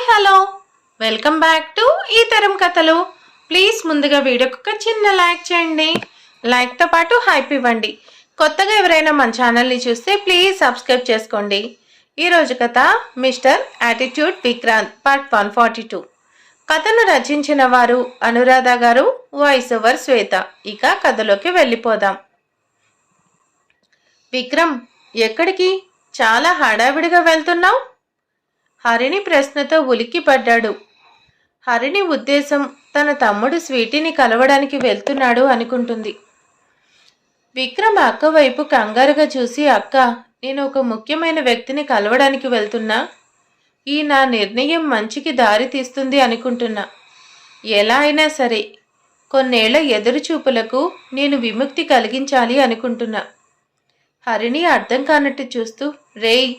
Hi hello welcome back to ఈ తరం కథలు. ప్లీజ్ ముందుగా వీడియోకి ఒక చిన్న లైక్ చేయండి. లైక్తో పాటు హైప్ ఇవ్వండి. కొత్తగా ఎవరైనా మన ఛానల్ని చూస్తే ప్లీజ్ సబ్స్క్రైబ్ చేసుకోండి. ఈరోజు కథ మిస్టర్ యాటిట్యూడ్ విక్రాంత్ పార్ట్ 142. కథను రచించిన వారు అనురాధ గారు, వాయిస్ ఓవర్ శ్వేత. ఇక కథలోకి వెళ్ళిపోదాం. విక్రమ్, ఎక్కడికి చాలా హడావిడిగా వెళ్తున్నావు? హరిణి ప్రశ్నతో ఉలిక్కిపడ్డాడు. హరిణి ఉద్దేశం తన తమ్ముడు స్వీటీని కలవడానికి వెళ్తున్నాడు అనుకుంటుంది. విక్రమ్ అక్క వైపు కంగారుగా చూసి, అక్క, నేను ఒక ముఖ్యమైన వ్యక్తిని కలవడానికి వెళ్తున్నా. ఈ నా నిర్ణయం మంచికి దారి తీస్తుంది అనుకుంటున్నా. ఎలా అయినా సరే కొన్నేళ్ల ఎదురుచూపులకు నేను విముక్తి కలిగించాలి అనుకుంటున్నా. హరిణి అర్థం కానట్టు చూస్తూ, రేయ్,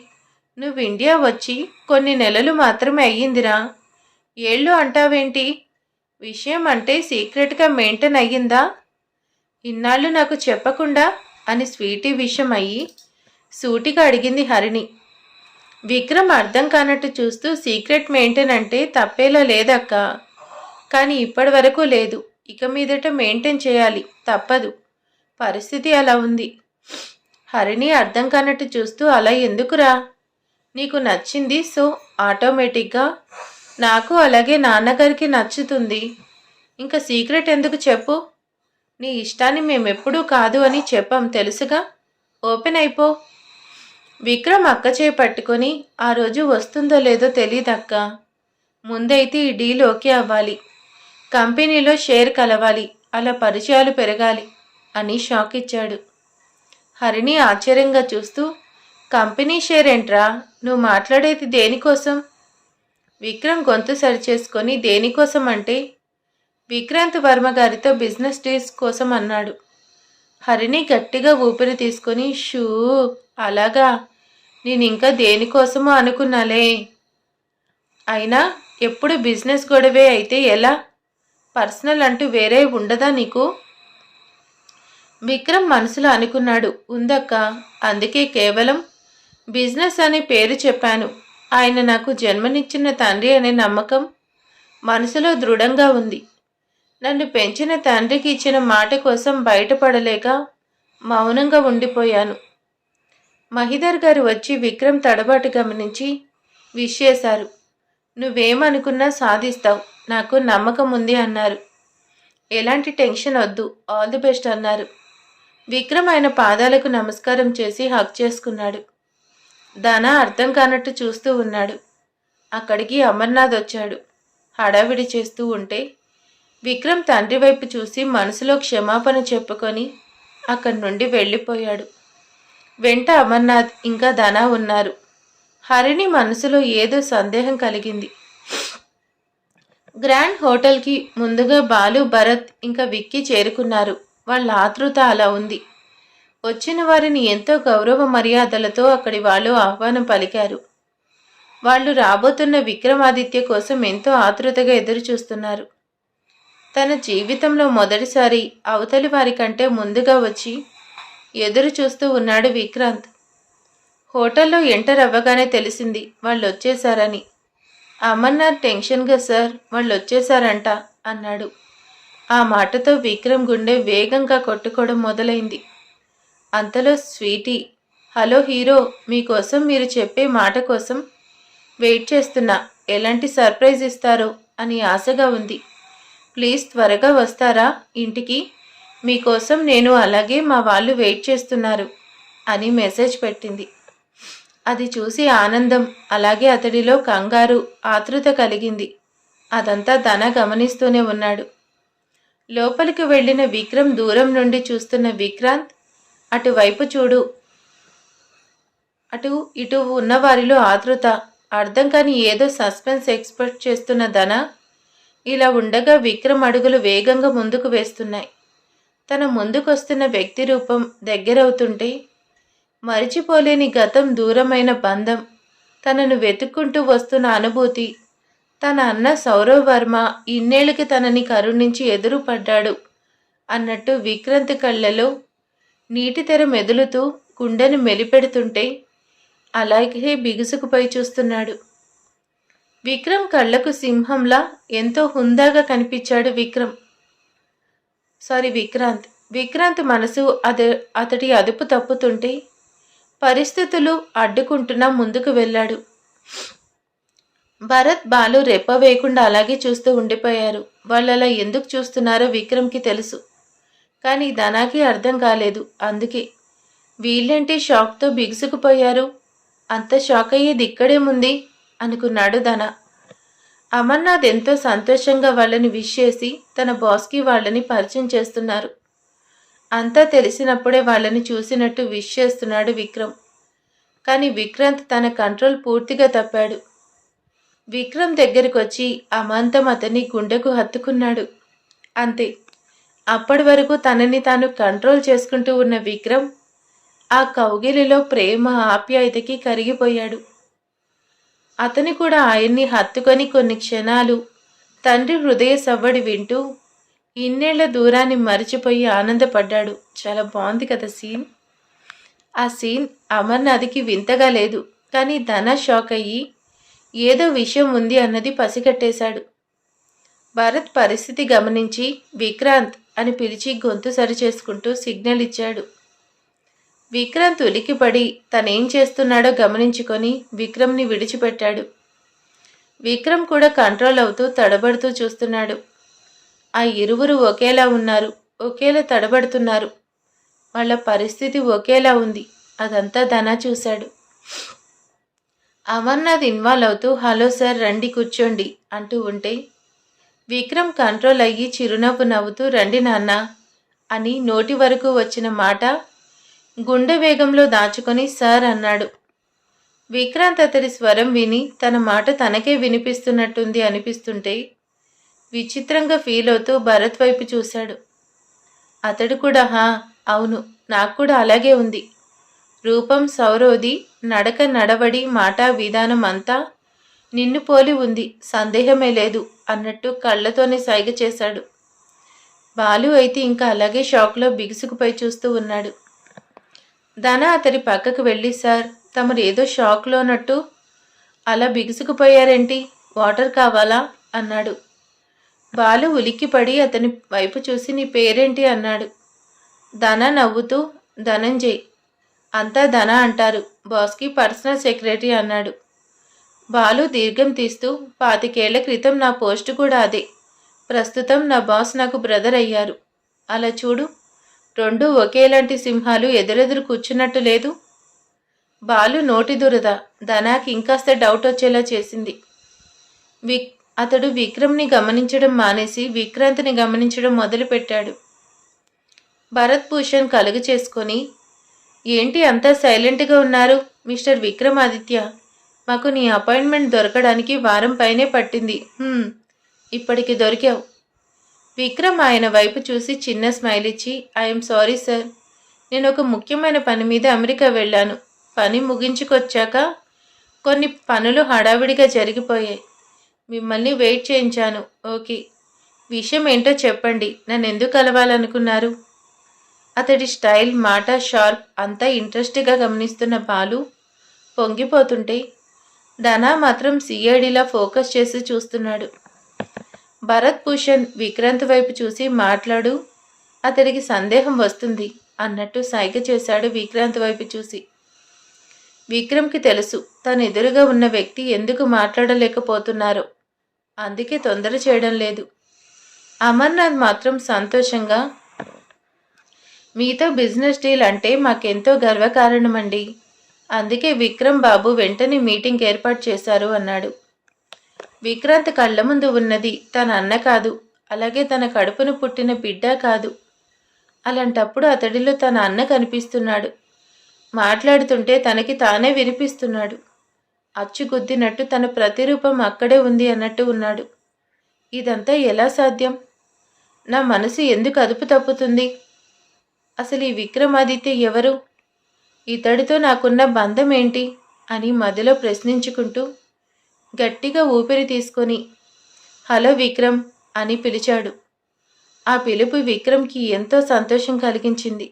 నువ్వు ఇండియా వచ్చి కొన్ని నెలలు మాత్రమే అయ్యిందిరా, ఏళ్ళు అంటావేంటి? విషయం అంటే సీక్రెట్గా మెయింటైన్ అయ్యిందా? ఇన్నాళ్ళు నాకు చెప్పకుండా అని స్వీటీ విషయం అయ్యి సూటిగా అడిగింది హరిణి. విక్రమ్ అర్థం కానట్టు చూస్తూ, సీక్రెట్ మెయింటైన్ అంటే తప్పేలా లేదక్క, కానీ ఇప్పటి వరకు లేదు. ఇక మీదట మెయింటైన్ చేయాలి, తప్పదు, పరిస్థితి అలా ఉంది. హరిణి అర్థం కానట్టు చూస్తూ, అలా ఎందుకురా? నీకు నచ్చింది, సో ఆటోమేటిక్గా నాకు అలాగే నాన్నగారికి నచ్చుతుంది. ఇంకా సీక్రెట్ ఎందుకు చెప్పు? నీ ఇష్టాన్ని మేమెప్పుడూ కాదు అని చెప్పాం, తెలుసుగా. ఓపెన్ అయిపో. విక్రమ్ అక్క చేయి పట్టుకొని, ఆ రోజు వస్తుందో లేదో తెలీదక్క, ముందైతే ఈ డీల్ ఓకే అవ్వాలి, కంపెనీలో షేర్ కలవాలి, అలా పరిచయాలు పెరగాలి అని షాక్ ఇచ్చాడు. హరిణి ఆశ్చర్యంగా చూస్తూ, కంపెనీ షేర్ ఏంట్రా? నువ్వు మాట్లాడేది దేనికోసం? విక్రమ్ గొంతు సరిచేసుకొని, దేనికోసం అంటే విక్రాంత్ వర్మ గారితో బిజినెస్ డీల్స్ కోసం అన్నాడు. హరిణి గట్టిగా ఊపిరి తీసుకొని, షూ, అలాగా, నేను ఇంకా దేనికోసమో అనుకున్నాలే. అయినా ఎప్పుడు బిజినెస్ గొడవే అయితే ఎలా? పర్సనల్ అంటూ వేరే ఉండదా నీకు? విక్రమ్ మనసులో అనుకున్నాడు, ఉందక్క, అందుకే కేవలం బిజినెస్ అనే పేరు చెప్పాను. ఆయన నాకు జన్మనిచ్చిన తండ్రి అనే నమ్మకం మనసులో దృఢంగా ఉంది. నన్ను పెంచిన తండ్రికి ఇచ్చిన మాట కోసం బయటపడలేక మౌనంగా ఉండిపోయాను. మహిదర్ గారు వచ్చి విక్రమ్ తడబాటు గమనించి విష్ చేశారు. నువ్వేమనుకున్నా సాధిస్తావు, నాకు నమ్మకం ఉంది అన్నారు. ఎలాంటి టెన్షన్ వద్దు, ఆల్ ది బెస్ట్ అన్నారు. విక్రమ్ ఆయన పాదాలకు నమస్కారం చేసి హగ్ చేసుకున్నాడు. ధన అర్థం కానట్టు చూస్తూ ఉన్నాడు. అక్కడికి అమర్నాథ్ వచ్చాడు. హడావిడి చేస్తూ ఉంటే విక్రమ్ తండ్రి వైపు చూసి మనసులో క్షమాపణ చెప్పుకొని అక్కడి నుండి వెళ్ళిపోయాడు. వెంట అమర్నాథ్ ఇంకా ధన ఉన్నారు. హరిణి మనసులో ఏదో సందేహం కలిగింది. గ్రాండ్ హోటల్కి ముందుగా బాలు, భరత్ ఇంకా విక్కీ చేరుకున్నారు. వాళ్ళ ఆతృత అలా ఉంది. వచ్చిన వారిని ఎంతో గౌరవ మర్యాదలతో అక్కడి వాళ్ళు ఆహ్వానం పలికారు. వాళ్ళు రాబోతున్న విక్రమాదిత్య కోసం ఎంతో ఆతృతగా ఎదురు చూస్తున్నారు. తన జీవితంలో మొదటిసారి అవతలి వారి కంటే ముందుగా వచ్చి ఎదురు చూస్తూ ఉన్నాడు విక్రాంత్. హోటల్లో ఎంటర్ అవ్వగానే తెలిసింది వాళ్ళు వచ్చేశారని. అమర్నాథ్ టెన్షన్గా, సార్, వాళ్ళు వచ్చేశారంట అన్నాడు. ఆ మాటతో విక్రమ్ గుండె వేగంగా కొట్టుకోవడం మొదలైంది. అంతలో స్వీటీ, హలో హీరో, మీకోసం మీరు చెప్పే మాట కోసం వెయిట్ చేస్తున్నా, ఎలాంటి సర్ప్రైజ్ ఇస్తారో అని ఆశగా ఉంది. ప్లీజ్ త్వరగా వస్తారా ఇంటికి? మీకోసం నేను, అలాగే మా వాళ్ళు వెయిట్ చేస్తున్నారు అని మెసేజ్ పెట్టింది. అది చూసి ఆనందం, అలాగే అతడిలో కంగారు, ఆతృత కలిగింది. అదంతా ధన గమనిస్తూనే ఉన్నాడు. లోపలికి వెళ్ళిన విక్రమ్ దూరం నుండి చూస్తున్న విక్రాంత్, అటువైపు చూడు, అటు ఇటు ఉన్నవారిలో ఆతృత, అర్థం కాని ఏదో సస్పెన్స్ ఎక్స్పెక్ట్ చేస్తున్న ధన. ఇలా ఉండగా విక్రమ్ అడుగులు వేగంగా ముందుకు వేస్తున్నాయి. తన ముందుకొస్తున్న వ్యక్తి రూపం దగ్గరవుతుంటే మరిచిపోలేని గతం, దూరమైన బంధం, తనను వెతుక్కుంటూ వస్తున్న అనుభూతి. తన అన్న సౌరవ్ వర్మ ఇన్నేళ్ళకి తనని కరుణించి ఎదురుపడ్డాడు అన్నట్టు విక్రాంత్ కళ్ళలో నీటి తెర మెదులుతూ గుండెను మెలిపెడుతుంటే అలాగే బిగుసుకుపోయి చూస్తున్నాడు. విక్రమ్ కళ్ళకు సింహంలా ఎంతో హుందాగా కనిపించాడు విక్రాంత్. విక్రాంత్ మనసు అతడి అదుపు తప్పుతుంటే పరిస్థితులు అడ్డుకుంటున్నా ముందుకు వెళ్ళాడు. భరత్, బాలు రెప్ప వేయకుండా అలాగే చూస్తూ ఉండిపోయారు. వాళ్ళలా ఎందుకు చూస్తున్నారో విక్రమ్కి తెలుసు. కానీ ధనాకి అర్థం కాలేదు. అందుకే వీళ్ళేంటి షాక్తో బిగుసుకుపోయారు. అంత షాక్ అయ్యేది ఇక్కడేముంది అనుకున్నాడు ధన. అమర్నాథ్ ఎంతో సంతోషంగా వాళ్ళని విష్ చేసి తన బాస్కి వాళ్ళని పరిచయం చేస్తున్నారు. అంతా తెలిసినప్పుడే వాళ్ళని చూసినట్టు విష్ చేస్తున్నాడు విక్రమ్. కానీ విక్రాంత్ తన కంట్రోల్ పూర్తిగా తప్పాడు. విక్రమ్ దగ్గరికి వచ్చి అమాంతం అతని గుండెకు హత్తుకున్నాడు. అంతే. అప్పటి వరకు తనని తాను కంట్రోల్ చేసుకుంటూ ఉన్న విక్రమ్ ఆ కౌగిలిలో ప్రేమ ఆప్యాయతకి కరిగిపోయాడు. అతని కూడా ఆయన్ని హత్తుకొని కొన్ని క్షణాలు తండ్రి హృదయ సవ్వడి వింటూ ఇన్నేళ్ల దూరాన్ని మరిచిపోయి ఆనందపడ్డాడు. చాలా బాగుంది కదా సీన్. ఆ సీన్ అమర్నాథ్కి వింతగా లేదు. కానీ ధన షాక్ అయ్యి ఏదో విషయం ఉంది అన్నది పసిగట్టేశాడు. భరత్ పరిస్థితి గమనించి విక్రాంత్ అని పిలిచి గొంతు సరిచేసుకుంటూ సిగ్నల్ ఇచ్చాడు. విక్రాంత్ ఉలికిపడి తనేం చేస్తున్నాడో గమనించుకొని విక్రమ్ని విడిచిపెట్టాడు. విక్రమ్ కూడా కంట్రోల్ అవుతూ తడబడుతూ చూస్తున్నాడు. ఆ ఇరువురు ఒకేలా ఉన్నారు, ఒకేలా తడబడుతున్నారు. వాళ్ళ పరిస్థితి ఒకేలా ఉంది. అదంతా ధన చూశాడు. అమర్నాథ్ ఇన్వాల్వ్ అవుతూ హలో సార్ రండి కూర్చోండి అంటూ ఉంటే విక్రమ్ కంట్రోల్ అయ్యి చిరునవ్వు నవ్వుతూ రండి నాన్న అని నోటి వరకు వచ్చిన మాట గుండె వేగంలో దాచుకొని సార్ అన్నాడు. విక్రాంత్ అతడి స్వరం విని తన మాట తనకే వినిపిస్తున్నట్టుంది అనిపిస్తుంటే విచిత్రంగా ఫీల్ అవుతూ భరత్ వైపు చూశాడు. అతడు కూడా అవును, నాకు కూడా అలాగే ఉంది. రూపం సౌరోది, నడక నడవడి, మాట విధానం అంతా నిన్ను పోలి ఉంది, సందేహమే లేదు అన్నట్టు కళ్ళతోనే సైగ చేశాడు. బాలు అయితే ఇంకా అలాగే షాక్లో బిగుసుకుపోయి చూస్తూ ఉన్నాడు. ధన అతడి పక్కకు వెళ్ళి సార్ తమరు ఏదో షాక్లోనట్టు అలా బిగుసుకుపోయారేంటి, వాటర్ కావాలా అన్నాడు. బాలు ఉలిక్కిపడి అతని వైపు చూసి నీ పేరేంటి అన్నాడు. ధన నవ్వుతూ ధనంజయ్, అంతా ధన అంటారు, బాస్కి పర్సనల్ సెక్రటరీ అన్నాడు. బాలు దీర్ఘం తీస్తూ 25 ఏళ్ల క్రితం నా పోస్టు కూడా అదే. ప్రస్తుతం నా బాస్ నాకు బ్రదర్ అయ్యారు. అలా చూడు, రెండు ఒకేలాంటి సింహాలు ఎదురెదురు కూర్చున్నట్టు లేదు. బాలు నోటి దురద ధనాకి ఇంకాస్త డౌట్ వచ్చేలా చేసింది. అతడు విక్రమ్ని గమనించడం మానేసి విక్రాంత్ని గమనించడం మొదలుపెట్టాడు. భరత్ భూషణ్ కలుగు చేసుకొని ఏంటి అంతా సైలెంట్గా ఉన్నారు మిస్టర్ విక్రమాదిత్య, మాకు నీ అపాయింట్మెంట్ దొరకడానికి వారం పైనే పట్టింది. ఇప్పటికి దొరికావు. విక్రమ్ ఆయన వైపు చూసి చిన్న స్మైల్ ఇచ్చి ఐఎమ్ సారీ సార్, నేను ఒక ముఖ్యమైన పని మీద అమెరికా వెళ్ళాను. పని ముగించుకొచ్చాక కొన్ని పనులు హడావిడిగా జరిగిపోయాయి. మిమ్మల్ని వెయిట్ చేయించాను. ఓకే, విషయం ఏంటో చెప్పండి, నన్ను ఎందుకు కలవాలనుకున్నారు? అతడి స్టైల్, మాట, షార్ప్ అంతా ఇంట్రెస్ట్గా గమనిస్తున్న బాలు పొంగిపోతుంటే ధనా మాత్రం సిఐడిలా ఫోకస్ చేసి చూస్తున్నాడు. భరత్ భూషణ్ విక్రాంత్ వైపు చూసి మాట్లాడు, అతడికి సందేహం వస్తుంది అన్నట్టు సైగ చేశాడు విక్రాంత్ వైపు చూసి. విక్రమ్కి తెలుసు తను ఎదురుగా ఉన్న వ్యక్తి ఎందుకు మాట్లాడలేకపోతున్నారో, అందుకే తొందర చేయడం లేదు. అమర్నాథ్ మాత్రం సంతోషంగా మీతో బిజినెస్ డీల్ అంటే మాకెంతో గర్వకారణమండి, అందుకే విక్రమ్ బాబు వెంటనే మీటింగ్ ఏర్పాటు చేశారు అన్నాడు. విక్రాంత్ కళ్ళ ముందు ఉన్నది తన అన్న కాదు, అలాగే తన కడుపును పుట్టిన బిడ్డ కాదు. అలాంటప్పుడు అతడిలో తన అన్న కనిపిస్తున్నాడు. మాట్లాడుతుంటే తనకి తానే వినిపిస్తున్నాడు. అచ్చుగుద్దినట్టు తన ప్రతిరూపం అక్కడే ఉంది అన్నట్టు ఉన్నాడు. ఇదంతా ఎలా సాధ్యం? నా మనసు ఎందుకు అదుపు తప్పుతుంది? అసలు ఈ విక్రమాదిత్య ఎవరు? ఇతడితో నాకున్న బంధం ఏంటి అని మధ్యలో ప్రశ్నించుకుంటూ గట్టిగా ఊపిరి తీసుకొని హలో విక్రమ్ అని పిలిచాడు. ఆ పిలుపు విక్రమ్కి ఎంతో సంతోషం కలిగించింది.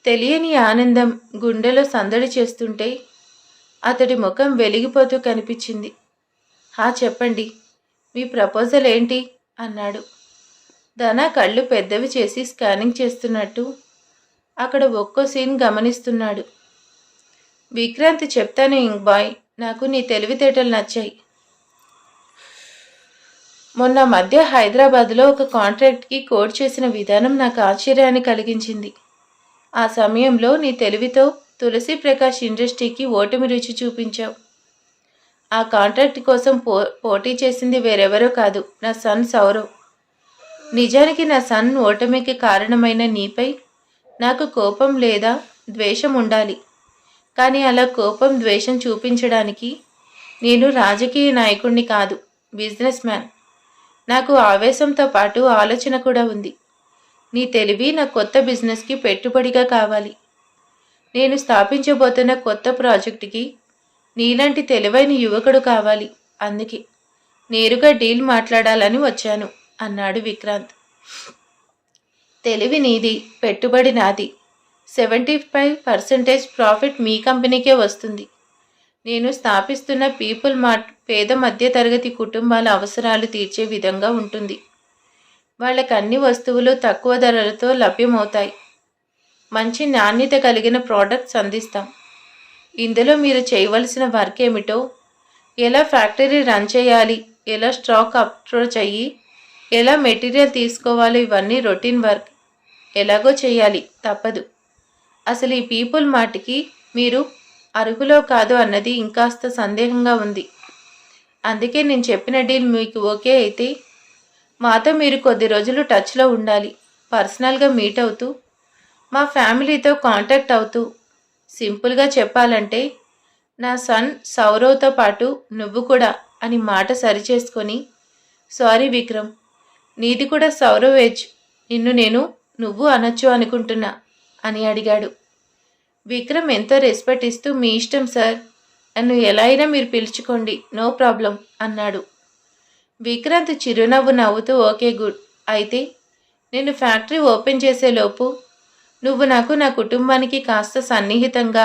తెలియని ఆనందం గుండెలో సందడి చేస్తుంటే అతడి ముఖం వెలిగిపోతూ కనిపించింది. చెప్పండి, మీ ప్రపోజల్ ఏంటి అన్నాడు. ధన కళ్ళు పెద్దవి చేసి స్కానింగ్ చేస్తున్నట్టు అక్కడ ఒక్కో సీన్ గమనిస్తున్నాడు. విక్రాంత్, చెప్తాను యంగ్ బాయ్, నాకు నీ తెలివితేటలు నచ్చాయి. మొన్న మధ్య హైదరాబాద్లో ఒక కాంట్రాక్ట్కి కోడ్ చేసిన విధానం నాకు ఆశ్చర్యాన్ని కలిగించింది. ఆ సమయంలో నీ తెలివితో తులసి ప్రకాష్ ఇండస్ట్రీకి ఓటమి రుచి చూపించావు. ఆ కాంట్రాక్ట్ కోసం పోటీ చేసింది వేరెవరో కాదు, నా సన్ సౌరవ్. నిజానికి నా సన్ ఓటమికి కారణమైన నీపై నాకు కోపం లేదా ద్వేషం ఉండాలి. కానీ అలా కోపం ద్వేషం చూపించడానికి నేను రాజకీయ నాయకుడిని కాదు, బిజినెస్ మ్యాన్. నాకు ఆవేశంతో పాటు ఆలోచన కూడా ఉంది. నీ తెలివి నా కొత్త బిజినెస్కి పెట్టుబడిగా కావాలి. నేను స్థాపించబోతున్న కొత్త ప్రాజెక్టుకి నీలాంటి తెలివైన యువకుడు కావాలి. అందుకే నేరుగా డీల్ మాట్లాడాలని వచ్చాను అన్నాడు విక్రాంత్. తెలివి నీది, పెట్టుబడి నాది. 75% ప్రాఫిట్ మీ కంపెనీకే వస్తుంది. నేను స్థాపిస్తున్న పీపుల్ మార్ట్ పేద మధ్యతరగతి కుటుంబాల అవసరాలు తీర్చే విధంగా ఉంటుంది. వాళ్ళకి అన్ని వస్తువులు తక్కువ ధరలతో లభ్యమవుతాయి. మంచి నాణ్యత కలిగిన ప్రోడక్ట్స్ అందిస్తాం. ఇందులో మీరు చేయవలసిన వర్క్ ఏమిటో, ఎలా ఫ్యాక్టరీ రన్ చేయాలి, ఎలా స్టాక్ అప్రోచ్ అయ్యి ఎలా మెటీరియల్ తీసుకోవాలో ఇవన్నీ రొటీన్ వర్క్. ఎలాగో చేయాలి, తప్పదు. అసలు ఈ పీపుల్ మార్ట్కి మీరు అర్హులో కాదో అన్నది ఇంకాస్త సందేహంగా ఉంది. అందుకే నేను చెప్పిన డీల్ మీకు ఓకే అయితే మాతో మీరు కొద్ది రోజులు టచ్లో ఉండాలి. పర్సనల్గా మీట్ అవుతూ మా ఫ్యామిలీతో కాంటాక్ట్ అవుతూ. సింపుల్గా చెప్పాలంటే నా సన్ సౌరవ్తో పాటు నువ్వు కూడా అని మాట సరిచేసుకొని, సారీ విక్రమ్, నీది కూడా సౌరవ్ ఏజ్, నిన్ను నేను నువ్వు అనొచ్చు అనుకుంటున్నా అని అడిగాడు. విక్రమ్ ఎంతో రెస్పెక్ట్ ఇస్తూ, మీ ఇష్టం సార్, నన్ను ఎలా అయినా మీరు పిలుచుకోండి, నో ప్రాబ్లం అన్నాడు. విక్రాంత్ చిరునవ్వు నవ్వుతూ, ఓకే గుడ్, అయితే నేను ఫ్యాక్టరీ ఓపెన్ చేసేలోపు నువ్వు నాకు నా కుటుంబానికి కాస్త సన్నిహితంగా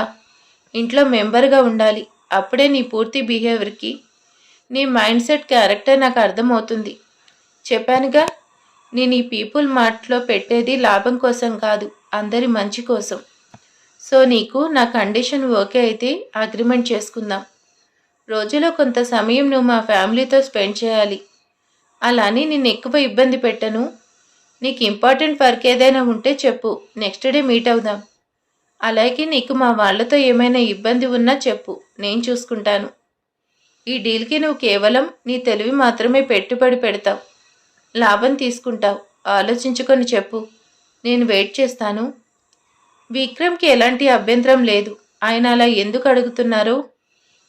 ఇంట్లో మెంబర్గా ఉండాలి. అప్పుడే నీ పూర్తి బిహేవియర్కి నీ మైండ్ సెట్ క్యారెక్టర్ నాకు అర్థమవుతుంది. చెప్పానుగా, నేను ఈ పీపుల్ మార్ట్లో పెట్టేది లాభం కోసం కాదు, అందరి మంచి కోసం. సో నీకు నా కండిషన్ ఓకే అయితే అగ్రిమెంట్ చేసుకుందాం. రోజులో కొంత సమయం నువ్వు మా ఫ్యామిలీతో స్పెండ్ చేయాలి. అలానే నిన్ను ఎక్కువ ఇబ్బంది పెట్టను. నీకు ఇంపార్టెంట్ వర్క్ ఏదైనా ఉంటే చెప్పు, నెక్స్ట్ డే మీట్ అవుదాం. అలాగే నీకు మా వాళ్ళతో ఏమైనా ఇబ్బంది ఉన్నా చెప్పు, నేను చూసుకుంటాను. ఈ డీల్కి నువ్వు కేవలం నీ తెలివి మాత్రమే పెట్టుబడి పెడతావు, లాభం తీసుకుంటావు. ఆలోచించుకొని చెప్పు, నేను వెయిట్ చేస్తాను. విక్రమ్కి ఎలాంటి అభ్యంతరం లేదు. ఆయన అలా ఎందుకు అడుగుతున్నారో,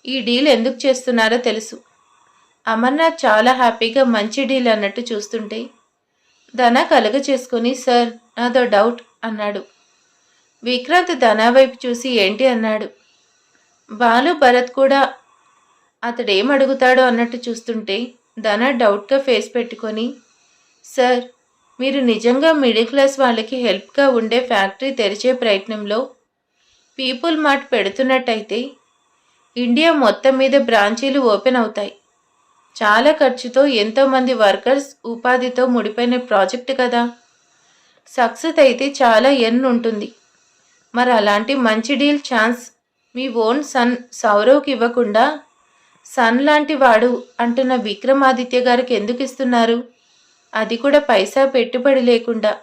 ఈ డీల్ ఎందుకు చేస్తున్నారో తెలుసు. అమర్నాథ్ చాలా హ్యాపీగా మంచి డీల్ అన్నట్టు చూస్తుంటే ధన కలుగ చేసుకుని, సార్ నాదో డౌట్ అన్నాడు. విక్రాంత్ ధన వైపు చూసి ఏంటి అన్నాడు. బాలు భరత్ కూడా అతడేం అడుగుతాడో అన్నట్టు చూస్తుంటే ధన డౌట్గా ఫేస్ పెట్టుకొని, సార్ మీరు నిజంగా మిడిల్ క్లాస్ వాళ్ళకి హెల్ప్గా ఉండే ఫ్యాక్టరీ తెరిచే ప్రయత్నంలో పీపుల్ మార్ట్ పెడుతున్నట్టయితే ఇండియా మొత్తం మీద బ్రాంచీలు ఓపెన్ అవుతాయి. చాలా ఖర్చుతో ఎంతోమంది వర్కర్స్ ఉపాధితో ముడిపోయిన ప్రాజెక్ట్ కదా. సక్సెస్ అయితే చాలా ఎర్న్ ఉంటుంది. మరి అలాంటి మంచి డీల్ ఛాన్స్ మీ ఓన్ సన్ సౌరవ్కి ఇవ్వకుండా సన్ లాంటి వాడు అంటున్న విక్రమాదిత్య గారికి ఎందుకు ఇస్తున్నారు? అది కూడా పైసా పెట్టుబడి లేకుండా.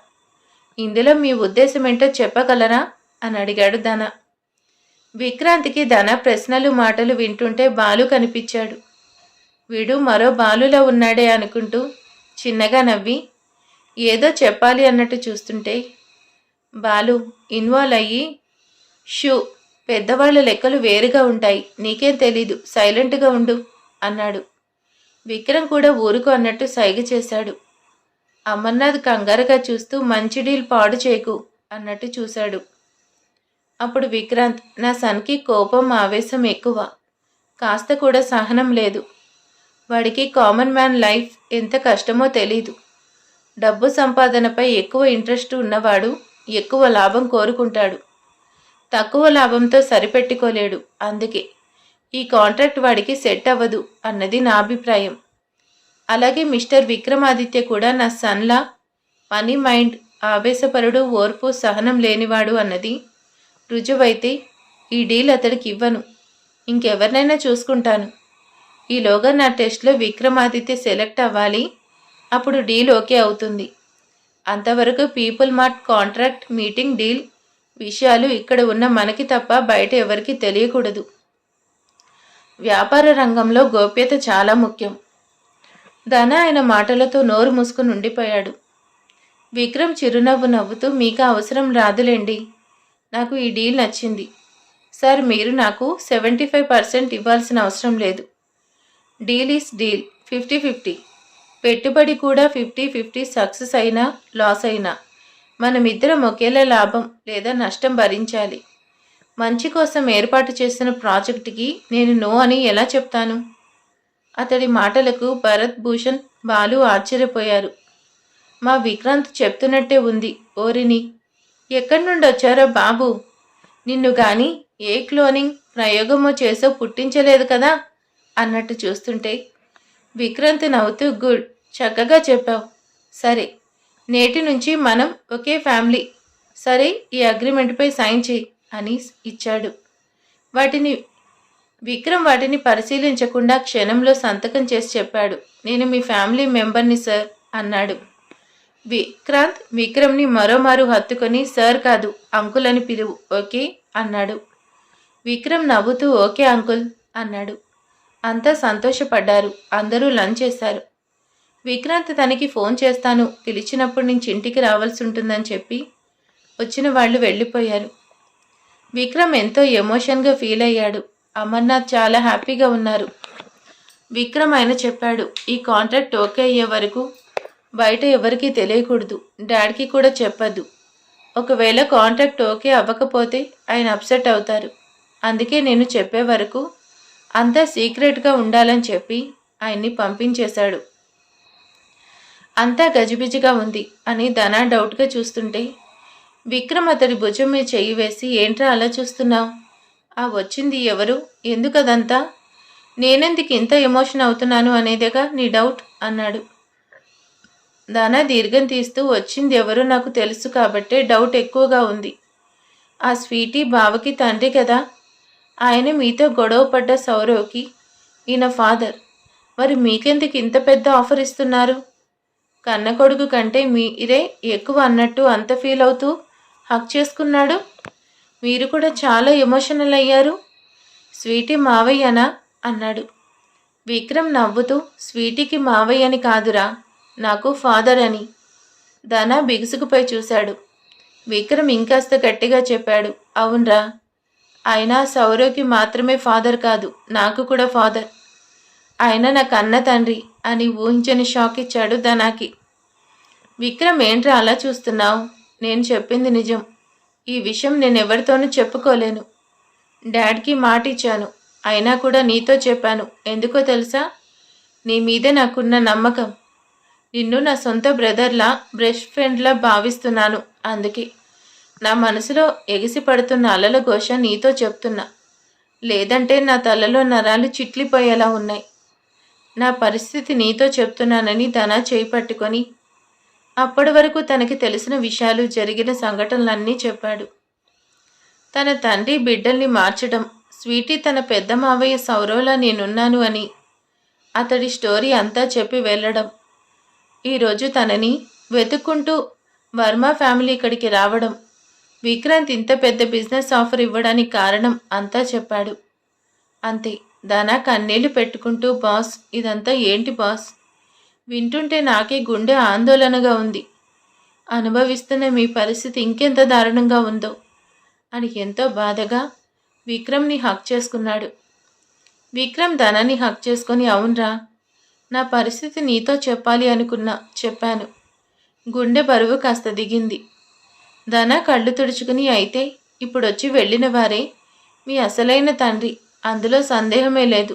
ఇందులో మీ ఉద్దేశం ఏంటో చెప్పగలరా అని అడిగాడు ధన. విక్రాంత్కి ధన ప్రశ్నలు మాటలు వింటుంటే బాలు కనిపించాడు. వీడు మరో బాలులా ఉన్నాడే అనుకుంటూ చిన్నగా నవ్వి ఏదో చెప్పాలి అన్నట్టు చూస్తుంటే, బాలు ఇన్వాల్వ్ అయ్యి, పెద్దవాళ్ళ లెక్కలు వేరుగా ఉంటాయి, నీకేం తెలీదు, సైలెంట్గా ఉండు అన్నాడు. విక్రమ్ కూడా ఊరుకు అన్నట్టు సైగ చేశాడు. అమర్నాథ్ కంగారుగా చూస్తూ, మంచి డీల్ పాడు చేయకు అన్నట్టు చూశాడు. అప్పుడు విక్రాంత్, నా సన్కి కోపం ఆవేశం ఎక్కువ, కాస్త కూడా సహనం లేదు. వాడికి కామన్ మ్యాన్ లైఫ్ ఎంత కష్టమో తెలీదు. డబ్బు సంపాదనపై ఎక్కువ ఇంట్రెస్ట్ ఉన్నవాడు ఎక్కువ లాభం కోరుకుంటాడు, తక్కువ లాభంతో సరిపెట్టుకోలేడు. అందుకే ఈ కాంట్రాక్ట్ వాడికి సెట్ అవ్వదు అన్నది నా అభిప్రాయం. అలాగే మిస్టర్ విక్రమాదిత్య కూడా నా సన్లా మనీ మైండ్, ఆవేశపరుడు, ఓర్పు, సహనం లేనివాడు అన్నది రుజువైతే ఈ డీల్ అతడికి ఇవ్వను. ఇంకెవరినైనా చూసుకుంటాను. ఈలోగా నా టెస్ట్లో విక్రమాదిత్య సెలెక్ట్ అవ్వాలి. అప్పుడు డీల్ ఓకే అవుతుంది. అంతవరకు people mart contract, meeting, deal విషయాలు ఇక్కడ ఉన్న మనకి తప్ప బయట ఎవరికీ తెలియకూడదు. వ్యాపార రంగంలో గోప్యత చాలా ముఖ్యం. ధన ఆయన మాటలతో నోరు మూసుకుని ఉండిపోయాడు. విక్రమ్ చిరునవ్వు నవ్వుతూ, మీకు అవసరం రాదులేండి, నాకు ఈ డీల్ నచ్చింది. సార్, మీరు నాకు 75% ఇవ్వాల్సిన అవసరం లేదు. Deal is deal, 50-50. పెట్టుబడి కూడా 50-50. సక్సెస్ అయినా లాస్ అయినా మనమిద్దరం ఒకేలా లాభం లేదా నష్టం భరించాలి. మంచి కోసం ఏర్పాటు చేసిన ప్రాజెక్టుకి నేను నో అని ఎలా చెప్తాను? అతడి మాటలకు భరత్, భూషణ్, బాలు ఆశ్చర్యపోయారు. మా విక్రాంత్ చెప్తున్నట్టే ఉంది. ఓరిని, ఎక్కడి నుండి వచ్చారో బాబు, నిన్ను గాని ఏ క్లోనింగ్ ప్రయోగమో చేసో పుట్టించలేదు కదా అన్నట్టు చూస్తుంటే విక్రాంత్ నవ్వుతూ, గుడ్, చక్కగా చెప్పావు. సరే, నేటి నుంచి మనం ఒకే ఫ్యామిలీ. సరే, ఈ అగ్రిమెంట్పై సైన్ చేయి అని ఇచ్చాడు. విక్రమ్ వాటిని పరిశీలించకుండా క్షణంలో సంతకం చేసి చెప్పాడు. నేను మీ ఫ్యామిలీ మెంబర్ని సార్ అన్నాడు. విక్రాంత్ విక్రమ్ని మరోమారు హత్తుకొని, సార్ కాదు అంకుల్ అని పిలువు, ఓకే అన్నాడు. విక్రమ్ నవ్వుతూ, ఓకే అంకుల్ అన్నాడు. అంతా సంతోషపడ్డారు. అందరూ లంచ్ చేశారు. విక్రాంత్ తనకి ఫోన్ చేస్తాను, పిలిచినప్పుడు నుంచి ఇంటికి రావాల్సి ఉంటుందని చెప్పి వచ్చిన వాళ్ళు వెళ్ళిపోయారు. విక్రమ్ ఎంతో ఎమోషన్గా ఫీల్ అయ్యాడు. అమర్నాథ్ చాలా హ్యాపీగా ఉన్నారు. విక్రమ్ ఆయన చెప్పాడు, ఈ కాంట్రాక్ట్ ఓకే అయ్యే వరకు బయట ఎవరికీ తెలియకూడదు, డాడీకి కూడా చెప్పద్దు. ఒకవేళ కాంట్రాక్ట్ ఓకే అవ్వకపోతే ఆయన అప్సెట్ అవుతారు. అందుకే నేను చెప్పే వరకు అంతా సీక్రెట్గా ఉండాలని చెప్పి ఆయన్ని పంపించేశాడు. అంతా గజిబిజిగా ఉంది అని ధన డౌట్గా చూస్తుంటే విక్రమ్ అతడి భుజం మీద చెయ్యి వేసి, ఏంట్రా అలా చూస్తున్నావు? ఆ వచ్చింది ఎవరు? ఎందుకదంతా? నేనెందుకు ఇంత ఎమోషన్ అవుతున్నాను అనేదేగా నీ డౌట్ అన్నాడు. ధన దీర్ఘం తీస్తూ, వచ్చింది ఎవరో నాకు తెలుసు కాబట్టే డౌట్ ఎక్కువగా ఉంది. ఆ స్వీటీ బావకి తండ్రి కదా. ఆయన మీతో గొడవ పడ్డ సౌరవ్కి ఈయన ఫాదర్. మరి మీకెందుకు ఇంత పెద్ద ఆఫర్ ఇస్తున్నారు? కన్న కొడుకు కంటే మీరే ఎక్కువ అన్నట్టు అంత ఫీల్ అవుతూ హక్ చేసుకున్నాడు. మీరు కూడా చాలా ఎమోషనల్ అయ్యారు. స్వీటీ మావయ్యనా అన్నాడు. విక్రమ్ నవ్వుతూ, స్వీటీకి మావయ్యని కాదురా, నాకు ఫాదర్ అని. ధన బిగుసుకుపై చూశాడు. విక్రమ్ ఇంకాస్త గట్టిగా చెప్పాడు, అవునరా, అయినా సౌరవ్కి మాత్రమే ఫాదర్ కాదు, నాకు కూడా ఫాదర్. ఆయన నా కన్న తండ్రి అని ఊహించని షాక్ ఇచ్చాడు ధనాకి. విక్రమ్, ఏంట్రా అలా చూస్తున్నావు? నేను చెప్పింది నిజం. ఈ విషయం నేను ఎవరితోనూ చెప్పుకోలేను. డాడ్కి మాట ఇచ్చాను, అయినా కూడా నీతో చెప్పాను. ఎందుకో తెలుసా? నీ మీదే నాకున్న నమ్మకం. నిన్ను నా సొంత బ్రదర్లా, బెస్ట్ ఫ్రెండ్లా భావిస్తున్నాను. అందుకే నా మనసులో ఎగిసి పడుతున్న అలల ఘోష నీతో చెప్తున్నా. లేదంటే నా తలలో నరాలు చిట్లిపోయేలా ఉన్నాయి. నా పరిస్థితి నీతో చెప్తున్నానని ధన చేయి పట్టుకొని అప్పటి వరకు తనకి తెలిసిన విషయాలు, జరిగిన సంఘటనలన్నీ చెప్పాడు. తన తండ్రి బిడ్డల్ని మార్చడం, స్వీటీ తన పెద్ద మావయ్య సౌరవ్లా నేనున్నాను అని అతడి స్టోరీ అంతా చెప్పి వెళ్ళడం, ఈరోజు తనని వెతుక్కుంటూ వర్మ ఫ్యామిలీ ఇక్కడికి రావడం, విక్రాంత్ ఇంత పెద్ద బిజినెస్ ఆఫర్ ఇవ్వడానికి కారణం అంతా చెప్పాడు. అంతే. ధన కన్నీళ్లు పెట్టుకుంటూ, బాస్, ఇదంతా ఏంటి బాస్? వింటుంటే నాకే గుండె ఆందోళనగా ఉంది. అనుభవిస్తున్న మీ పరిస్థితి ఇంకెంత దారుణంగా ఉందో అని ఎంతో బాధగా విక్రమ్ని హక్ చేసుకున్నాడు. విక్రమ్ ధనాన్ని హక్ చేసుకొని, అవునరా, నా పరిస్థితి నీతో చెప్పాలి అనుకున్నా, చెప్పాను. గుండె బరువు కాస్త దిగింది. ధన కళ్ళు తుడుచుకుని, అయితే ఇప్పుడొచ్చి వెళ్ళిన వారే మీ అసలైన తండ్రి, అందులో సందేహమే లేదు.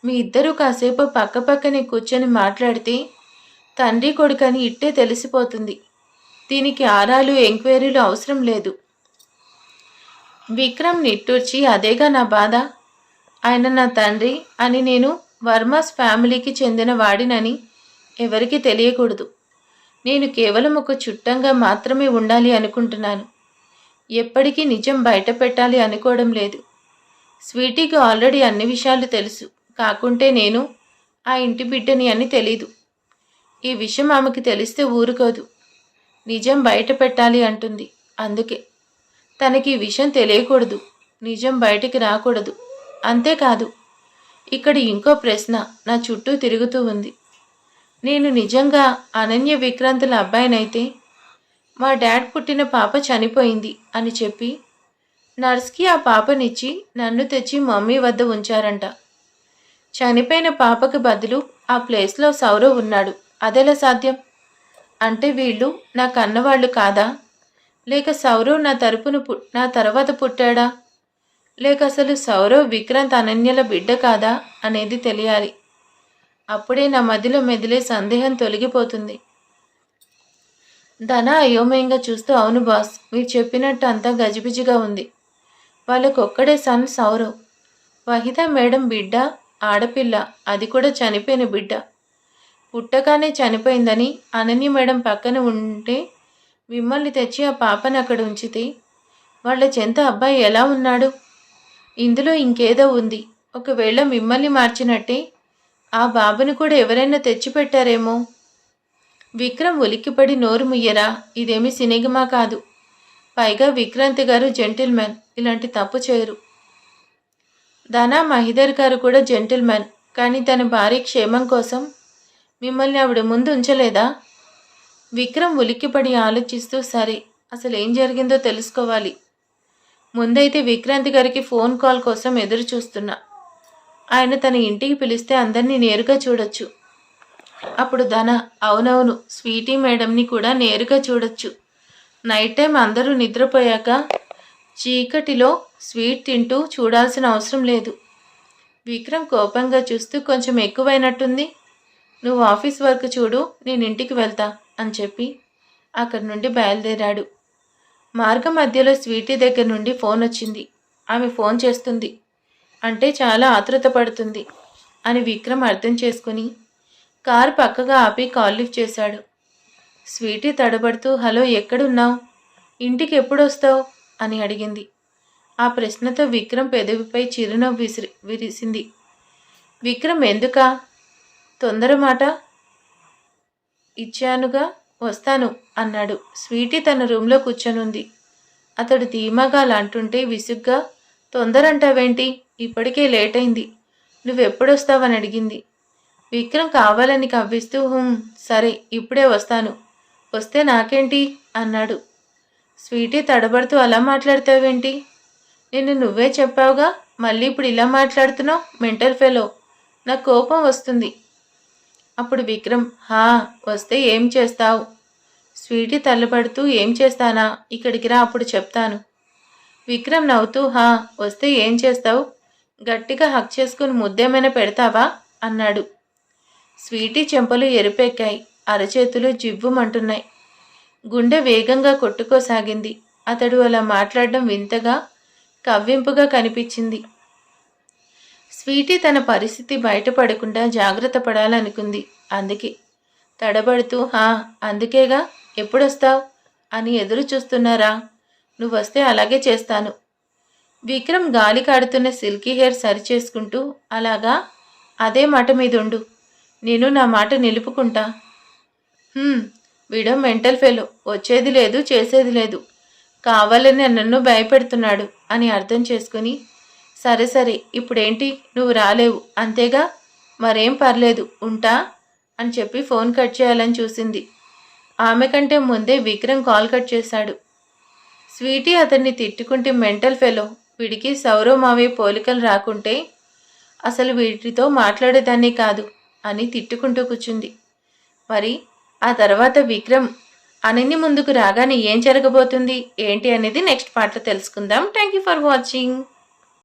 మీ ఇద్దరూ కాసేపు పక్కపక్కనే కూర్చొని మాట్లాడితే తండ్రి కొడుకని ఇట్టే తెలిసిపోతుంది. దీనికి ఆరాలు, ఎంక్వైరీలు అవసరం లేదు. విక్రమ్ నిట్టూర్చి, అదేగా నా బాధ. ఆయన నా తండ్రి అని, నేను వర్మాస్ ఫ్యామిలీకి చెందిన వాడినని ఎవరికీ తెలియకూడదు. నేను కేవలం ఒక చుట్టంగా మాత్రమే ఉండాలి అనుకుంటున్నాను. ఎప్పటికీ నిజం బయట పెట్టాలి అనుకోవడం లేదు. స్వీటీకి ఆల్రెడీ అన్ని విషయాలు తెలుసు. కాకుంటే నేను ఆ ఇంటి బిడ్డని అని తెలీదు. ఈ విషయం ఆమెకి తెలిస్తే ఊరుకోదు. నిజం బయట పెట్టాలి అంటుంది. అందుకే తనకి ఈ విషయం తెలియకూడదు, నిజం బయటికి రాకూడదు. అంతేకాదు, ఇక్కడ ఇంకో ప్రశ్న నా చుట్టూ తిరుగుతూ ఉంది. నేను నిజంగా అనన్య విక్రాంతుల అబ్బాయినైతే మా డాడ్ పుట్టిన పాప చనిపోయింది అని చెప్పి నర్స్కి ఆ పాపనిచ్చి నన్ను తెచ్చి మమ్మీ వద్ద ఉంచారంట. చనిపోయిన పాపకి బదులు ఆ ప్లేస్లో సౌరవ్ ఉన్నాడు. అదెలా సాధ్యం? అంటే వీళ్ళు నా కన్నవాళ్ళు కాదా? లేక సౌరవ్ నా తర్వాత పుట్టాడా? లేక అసలు సౌరవ్ విక్రాంత్ అనన్యల బిడ్డ కాదా అనేది తెలియాలి. అప్పుడే నా మదిలో మెదిలే సందేహం తొలగిపోతుంది. ధన అయోమయంగా చూస్తూ, అవును బాస్, మీరు చెప్పినట్టు అంతా గజిబిజిగా ఉంది. వాళ్ళకొక్కడే సన్ సౌరవ్. వహిదా మేడం బిడ్డ ఆడపిల్ల, అది కూడా చనిపోయిన బిడ్డ. పుట్టగానే చనిపోయిందని అనన్య మేడం పక్కన ఉంటే మిమ్మల్ని తెచ్చి ఆ పాపను అక్కడ ఉంచితే వాళ్ళ చెంత అబ్బాయి ఎలా ఉన్నాడు? ఇందులో ఇంకేదో ఉంది. ఒకవేళ మిమ్మల్ని మార్చినట్టే ఆ బాబుని కూడా ఎవరైనా తెచ్చిపెట్టారేమో. విక్రమ్ ఉలిక్కిపడి నోరు ముయ్యరా, ఇదేమీ సినిమా కాదు. పైగా విక్రాంతి గారు జెంటిల్మెన్, ఇలాంటి తప్పు చేయరు. ధనా మహిదర్ గారు కూడా జెంటిల్మెన్, కానీ తన భార్య క్షేమం కోసం మిమ్మల్ని ఆవిడ ముందు ఉంచలేదా? విక్రమ్ ఉలిక్కిపడి ఆలోచిస్తూ, సరే, అసలు ఏం జరిగిందో తెలుసుకోవాలి. ముందైతే విక్రాంతి గారికి ఫోన్ కాల్ కోసం ఎదురు చూస్తున్నా. ఆయన తన ఇంటికి పిలిస్తే అందరినీ నేరుగా చూడొచ్చు. అప్పుడు ధన, అవునవును, స్వీటీ మేడంని కూడా నేరుగా చూడొచ్చు. నైట్ టైం అందరూ నిద్రపోయాక చీకటిలో స్వీట్ తింటూ చూడాల్సిన అవసరం లేదు. విక్రమ్ కోపంగా చూస్తూ, కొంచెం ఎక్కువైనట్టుంది. నువ్వు ఆఫీస్ వర్క్ చూడు, నేను ఇంటికి వెళ్తా అని చెప్పి అక్కడి నుండి బయలుదేరాడు. మార్గ మధ్యలో స్వీటీ దగ్గర నుండి ఫోన్ వచ్చింది. ఆమె ఫోన్ చేస్తుంది అంటే చాలా ఆతృత పడుతుంది అని విక్రమ్ అర్థం చేసుకుని కారు పక్కగా ఆపి కాల్ లిఫ్ట్ చేశాడు. స్వీటీ తడబడుతూ, హలో, ఎక్కడున్నావు? ఇంటికి ఎప్పుడు వస్తావు అని అడిగింది. ఆ ప్రశ్నతో విక్రమ్ పెదవిపై చిరునవ్వు విరిసింది. విక్రమ్, ఎందుకా తొందర మాట? ఇచ్చానుగా, వస్తాను అన్నాడు. స్వీటీ తన రూమ్లో కూర్చొనుంది. అతడు ధీమాగా అంటుంటే విసుగ్గా, తొందరంటావేంటి, ఇప్పటికే లేట్ అయింది, నువ్వెప్పుడొస్తావని అడిగింది. విక్రమ్ కావాలని కవ్విస్తూ, సరే, ఇప్పుడే వస్తాను, వస్తే నాకేంటి అన్నాడు. స్వీటీ తడబడుతూ, అలా మాట్లాడతావేంటి? నిన్ను నువ్వే చెప్పావుగా, మళ్ళీ ఇప్పుడు ఇలా మాట్లాడుతున్నావు, మెంటల్ ఫెలో, నాకు కోపం వస్తుంది. అప్పుడు విక్రమ్, వస్తే ఏం చేస్తావు? స్వీటీ తల్లబడుతూ, ఏం చేస్తానా, ఇక్కడికి రా, అప్పుడు చెప్తాను. విక్రమ్ నవ్వుతూ, వస్తే ఏం చేస్తావు? గట్టిగా హక్ చేసుకుని ముద్దేమైనా పెడతావా అన్నాడు. స్వీటీ చెంపలు ఎరుపెక్కాయి, అరచేతులు జివ్వుమంటున్నాయి. గుండె వేగంగా కొట్టుకోసాగింది. అతడు అలా మాట్లాడడం వింతగా, కవ్వింపుగా కనిపించింది. స్వీటీ తన పరిస్థితి బయటపడకుండా జాగ్రత్త పడాలనుకుంది. అందుకే తడబడుతూ, అందుకేగా, ఎప్పుడొస్తావు అని ఎదురు చూస్తున్నారా? నువ్వొస్తే అలాగే చేస్తాను. విక్రమ్ గాలి కాడుతున్న సిల్కీ హెయిర్ సరిచేసుకుంటూ, అలాగా, అదే మాట మీద ఉండు, నేను నా మాట నిలుపుకుంటా. వీడో మెంటల్ ఫెలో, వచ్చేది లేదు చేసేది లేదు, కావాలని నన్ను భయపెడుతున్నాడు అని అర్థం చేసుకుని, సరే సరే, ఇప్పుడేంటి, నువ్వు రాలేవు అంతేగా, మరేం పర్లేదు, ఉంటా అని చెప్పి ఫోన్ కట్ చేయాలని చూసింది. ఆమె కంటే ముందే విక్రమ్ కాల్ కట్ చేశాడు. స్వీటీ అతన్ని తిట్టుకుంటే, మెంటల్ ఫెలో, వీడికి సౌరవ్ మావే పోలికలు రాకుంటే అసలు వీటితో మాట్లాడేదాన్ని కాదు అని తిట్టుకుంటూ కూర్చుంది. మరి ఆ తర్వాత విక్రమ్ అనన్య ముందుకు రాగానే ఏం జరగబోతుంది ఏంటి అనేది నెక్స్ట్ పార్ట్లో తెలుసుకుందాం. Thank you for watching.